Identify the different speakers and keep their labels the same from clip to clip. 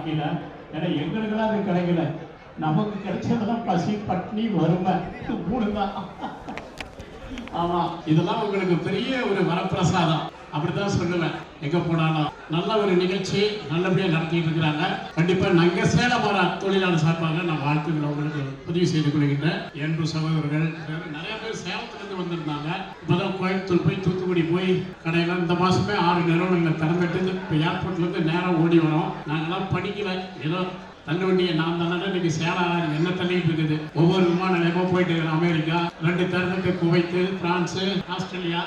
Speaker 1: வாழ்க்கையில. ஏன்னா எங்களுக்கெல்லாம் அது கிடைக்கல. நமக்கு கிடைச்சதெல்லாம் பசி, பட்னி, வறுமை, 3 தான். ஆமா, இதெல்லாம் உங்களுக்கு பெரிய ஒரு வரப்பிரசாதம். அப்படித்தான் சொல்லுவேன். எங்க போனாலும் நல்ல ஒரு நிகழ்ச்சி நல்லபடியா நடத்திட்டு இருக்கிறாங்க. கண்டிப்பா நாங்க சேலமர தொழிலாளர் சார்பாக நான் வாழ்த்துக்களை உங்களுக்கு பதிவு செய்து கொள்கின்றேன். என்பு சகோதரர்கள் நிறைய பேர் சேலத்திலிருந்து வந்திருந்தாங்க. இப்பதான் கோயம்புத்தூர் போய் தூத்துக்குடி போய் கடையில இந்த மாசமே 6 நிறுவனங்களை திறந்துட்டு இப்போ ஏர்போர்ட்ல இருந்து நேரம் ஓடி வரோம். நாங்கெல்லாம் படிக்கல, ஏதோ தள்ள வேண்டிய நான் தானே இன்னைக்கு சேலம் என்ன தள்ளிட்டு இருக்குது. ஒவ்வொரு விமான நிலையமா போயிட்டு இருக்கிறேன். அமெரிக்கா 2 திறந்துட்டு, குவைத்து, பிரான்ஸ், ஆஸ்திரேலியா,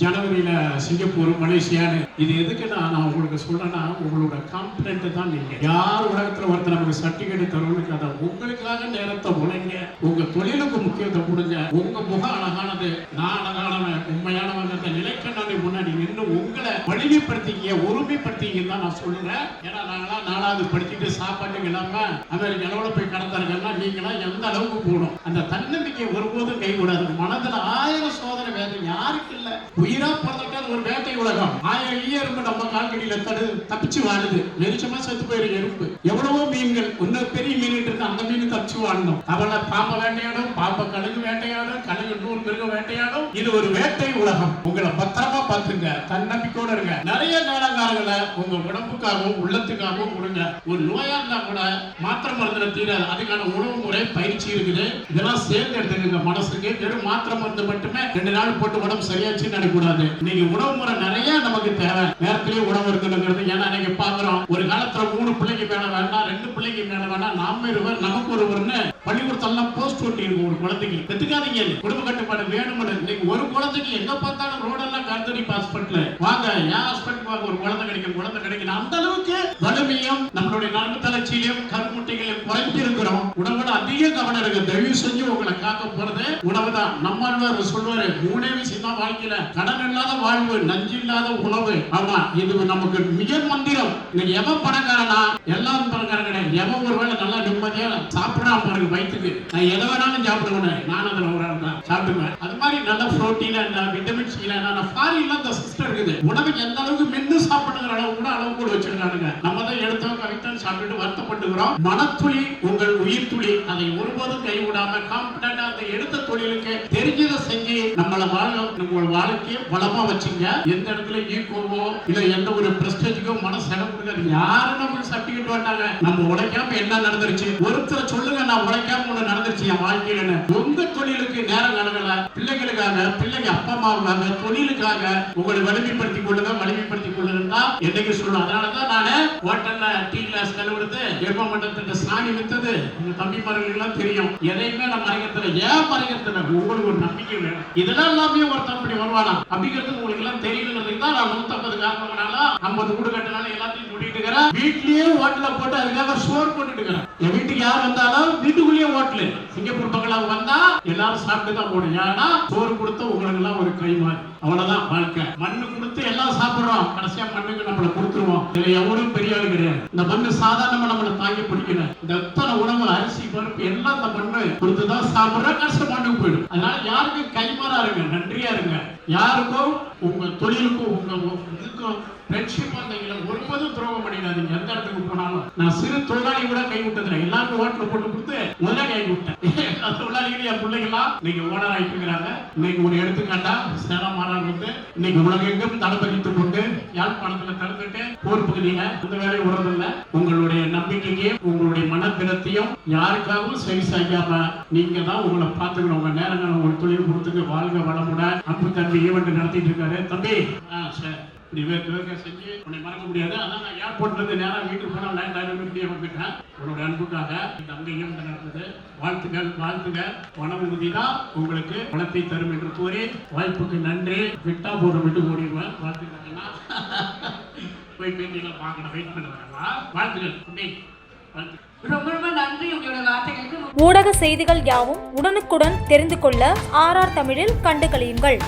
Speaker 1: ஜனவரியில சிங்கப்பூர், மலேசியான்னு. இது எதுக்குன்னா நான் உங்களுக்கு சொல்றேன்னா உங்களோட காம்பிடென்ட் தான். நீங்க யார் உலகத்துல ஒருத்தர் நமக்கு சர்டிபிகேட் தருவனுக்கு அதை உங்களுக்காக நேரத்தை உழைங்க. உங்க தொழிலுக்கு முக்கியத்துவம் கொடுங்க. உங்க முகம் அழகானது, நான் அழகானவன், உண்மையானவங்க நிலைக்கண்ணாடி முன்னாடி நின்று உங்களை வலிமைப்படுத்திக்க, ஒருமைப்படுத்திக்க தான் நான் சொல்றேன். ஏன்னா நாங்களாம் 4வது படிச்சுட்டு சாப்பாட்டுக்கு இல்லாம அமெரிக்க அளவுல போய் கடந்தாருங்கன்னா நீங்களாம் எந்த அளவுக்கு போகணும். அந்த தன்னம்பிக்கை ஒருபோதும் கைகூடாது. மனதுல 1000 சோதனை வேற யாருக்கு இல்ல. உயிரா பிறந்துட்டால் ஒரு வேட்டை உலகம். 1000 எறும்பு நம்ம கால்கடியில தப்பிச்சு வாழுது. வெளிச்சமா செத்து போயிரு எறும்பு. எவ்வளவோ மீன்கள், இன்னொரு பெரிய மீன் இருக்கு, அந்த மீன் தப்பிச்சு வாழணும். அவளை பாம்பை வேட்டையாடும், பாம்பை கழுகு வேட்டையாடும், கழுகு 100 மிருகம் வேட்டையாடும். இது ஒரு வேட்டை உலகம். உங்களை பத்திரமா பார்த்துங்க, தன்னம்பிக்கையோட இருங்க. நிறைய நேரங்காலங்களை உங்க உடம்புக்காகவும் உள்ளத்துக்காகவும் கொடுங்க. ஒரு நோயா இருந்தா கூட மாத்திரை மருந்துல தீராது. அதுக்கான உணவு முறை பயிற்சி இருக்குது. இதெல்லாம் சேர்ந்து எடுத்துக்கங்க. மனசுக்கு வெறும் மாத்திரை மருந்து மட்டுமே 2 நாள் போட்டு உடம்பு சரியாச்சு கூடாது. நீங்க உணவு முறை நிறைய நமக்கு தேவை. நேரத்திலேயே உணவு இருக்குங்கிறது. ஏன்னா நீங்க பாக்குறோம், ஒரு காலத்துல 3 பிள்ளைக்கு மேல வேண்டாம், 2 பிள்ளைக்கு மேல வேண்டாம், நாம இருவர் நமக்கு ஒருவர்னு பள்ளிக்கூடத்தெல்லாம் போஸ்ட் ஒட்டி இருக்கும். ஒரு குழந்தைக்கு பெத்துக்காதீங்க, குடும்ப கட்டுப்பாடு வேணும்னு. நீங்க ஒரு குழந்தைக்கு எங்க பார்த்தாலும் ரோடெல்லாம் கர்த்தரி ஹாஸ்பிட்டல் வாங்க, ஏன் ஹாஸ்பிட்டல் வாங்க, ஒரு குழந்தை கிடைக்கும். அந்த அளவுக்கு வலிமையும் நம்மளுடைய நரம்பு தளர்ச்சியிலும் கருமுட்டைகளையும் குறைந்து இருக்கிறோம். உணவோட அதிக கவனம் இருக்கு. தயவு செஞ்சு உங்களை காக்க போறது உணவு தான். நம்மாழ்வார் சொல்வாரு, 3 விஷயம் தான் வாழ்க்கையில: கடன் இல்லாத வாழ்வு, நஞ்சு இல்லாத உணவு. ஆமா, இது நமக்கு மிக மந்திரம். இன்னைக்கு எவன் பணக்காரனா? எல்லாரும் பணக்காரன் கிடையாது. எவன் ஒருவேளை நல்லா நிம்மதியா சாப்பிடா பாருங்க வயிற்றுக்கு, நான் எதை வேணாலும் சாப்பிடுவேன். நான் அதுல ஒரு ஆள் தான் சாப்பிடுவேன். அது மாதிரி நல்ல புரோட்டீன், விட்டமின் சி, ஃபாரின்ல இந்த சிஸ்டம் இருக்குது. உணவுக்கு எந்த அளவுக்கு மென்னு சாப்பிடுங்கிற அளவு கூட அளவு கூட வச்சிருக்கானுங்க. நம்ம தான் எடுத்தோம் கவித்தான் சாப்பிட்டு வருத்தப்பட்டுக்கிறோம். மனத்துளி உங்கள் உயிர் துளி. அதை ஒருபோதும் கைவிடாம காம்பிடண்டா அந்த எடுத்த தொழிலுக்கு தெரிஞ்சதை செஞ்சு நம்மளை உங்கள் வாழ்க்கையை வளமா வச்சுங்க. எந்த இடத்துல ஈகோவோ இல்ல எந்த ஒரு பிரஸ்டேஜுக்கோ மனசு இடம் கொடுக்காது. யாரும் நமக்கு சர்டிபிகேட் வந்தாங்க, நம்ம உழைக்காம என்ன நடந்துருச்சு? ஒருத்தர் சொல்லுங்க, நான் உழைக்காம ஒண்ணு நடந்துருச்சு என் வாழ்க்கையில. உங்க தொழிலுக்கு நேரம் கணக்கல, பிள்ளைகளுக்காக, பிள்ளைங்க அப்பா அம்மாவுக்காக, தொழிலுக்காக உங்களை வலிமைப்படுத்திக் கொள்ளுங்க. வலிமைப்படுத்திக் கொள்ளுன்னா என்னைக்கு சொல்லுவோம். அதனாலதான் நானு ஹோட்டல்ல டீ கிளாஸ் கழுவுறது, எப்ப மண்டலத்துல சாணி வித்தது உங்க தம்பிமார்களுக்கு எல்லாம் தெரியும். எதையுமே நான் மறைக்கிறதுல, ஏன் மறைக்கிறதுல உங்களுக்கு ஒரு நம்பிக்கை வேணும். இதெல்லாம் எல்லாமே ஒருத்தர் அப்படி வருவானா அப்படிங்கிறது உங்களுக்கு எல்லாம் தெரியணுங்கிறதுக்கு தான் நான் 150 காரணம்னால 50 கூடு கட்டினால எல்லாத்தையும் கூட்டிட்டு இருக்கிறேன். வீட்லயே ஹோட்டல போட்டு அதுக்காக சோறு போட்டுட்டு இருக்கிறேன். என் வீட்டுக்கு யார் வந்தாலும் வீட்டுக்குள்ளேயே ஹோட்டலு. சிங்கப்பூர் பங்களாவு வந்தா எல்லாரும் சாப்பிட்டு தான் போடும். ஏன்னா சோறு கொடுத்த உங்களுக்கு எல்லாம் ஒரு கை மாறி. அவ்வளவுதான் வாழ்க்கை. மண்ணு கொடுத்து எல்லாம் சாப்பிடுறோம், கடைசியா மண்ணுக்கு நம்மள கொடுத்துருவோம். இதுல எவரும் பெரிய ஆளு கிடையாது. இந்த மண்ணு சாதாரணமா நம்மளை தாங்கி பிடிக்கணும். இந்த எத்தனை உணவு, அரிசி, பருப்பு எல்லாம் இந்த மண்ணு கொடுத்துதான் சாப்பிடுற, கடைசி மண்ணுக்கு போயிடும். அதனால யாருக்கும் கைமாறா இருங்க, நன்றியா இருங்க. யாருக்கும் உங்க தொழிலுக்கும் உங்க இதுக்கும் ஃப்ரெண்ட்ஷிப் வந்தீங்களா ஒருபோதும் துரோகம் பண்ணிடாதீங்க. எந்த இடத்துக்கு போனாலும் நான் சிறு தொழிலாளி கூட கை விட்டதுல எல்லாருக்கும் ஹோட்டல் போட்டு கொடுத்து முதல்ல கை விட்டேன். தொழிலாளிகள் என் பிள்ளைங்களாம் இன்னைக்கு ஓனர் ஆயிட்டு இருக்கிறாங்க. இன்னைக்கு ஒரு எடுத்துக்காட்டா சேலம் மாறான் வந்து இன்னைக்கு உலகெங்கும் தளபதித்துக் கொண்டு யாழ்ப்பாணத்துல திறந்துட்டு போர் பகுதியில இந்த வேலையை விடுறதில்ல. உங்களுடைய நம்பிக்கைக்கு, உங்களுடைய மனத்தினத்தையும் யாருக்காகவும் சரி செய்யாம நீங்க தான் உங்களை பார்த்துக்கணும். உங்க நேரங்கள் ஒரு தொழில் கொடுத்துட்டு வாழ்க வளமுடன். அன்பு தம்பி ஈவெண்ட் நடத்திட்டு இருக்காரு. தம்பி சரி செஞ்சு உன்னை மறக்க முடியாது. அதான் நான் ஏர்போர்ட்ல இருந்து நேரம் வீட்டுக்கு போனா லேண்ட் ஆகிட்டு வந்துட்டேன். உங்களுடைய அன்புக்காக தங்கையும் நடந்தது. வாழ்த்துக்கள், வாழ்த்துக்கள். பண உறுதி தான் உங்களுக்கு பணத்தை தரும் என்று கூறி வாய்ப்புக்கு நன்றி. விட்டா போற விட்டு ஓடிடுவேன். வாழ்த்துக்கள்னா போய் பேட்டியெல்லாம் பார்க்கணும், வெயிட் பண்ணுவாங்களா? வாழ்த்துக்கள்.
Speaker 2: ரொம்ப ரொம்ப நன்றி உங்களோட வார்த்தைகளுக்கு.
Speaker 3: ஊடக செய்திகள் யாவும் உடனுக்குடன் தெரிந்து கொள்ள RR தமிழில் கண்டு களியுங்கள்.